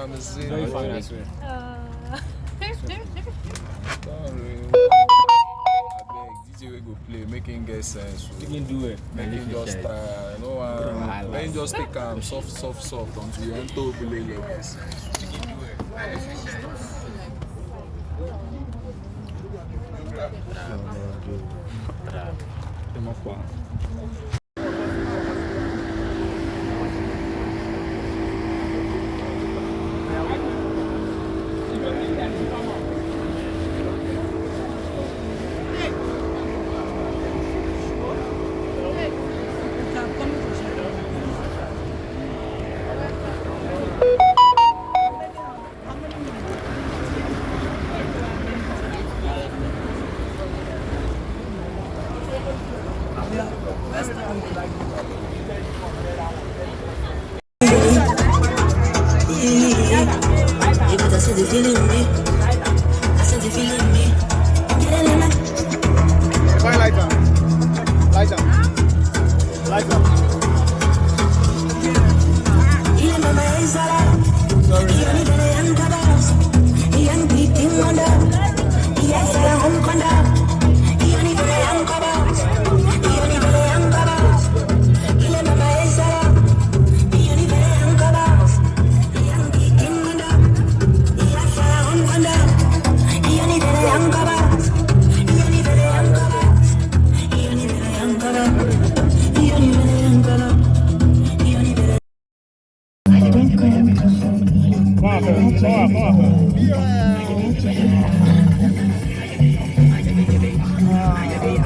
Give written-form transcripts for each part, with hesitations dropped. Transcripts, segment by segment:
I'm very fine, I swear. DJ will go play, making get sense. You can do it. Making just let just take soft until you enter below your best.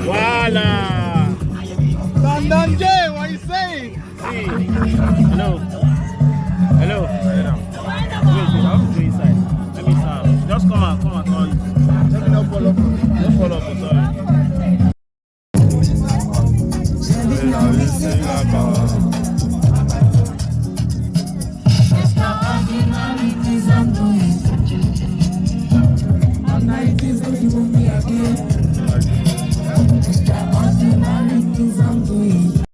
Voila! London J, what you saying? See. Hello. Hello. Wait, I have to go inside. Let me serve. Just come on. Let me not follow up. Don't follow up, sorry. Night is going to move me again.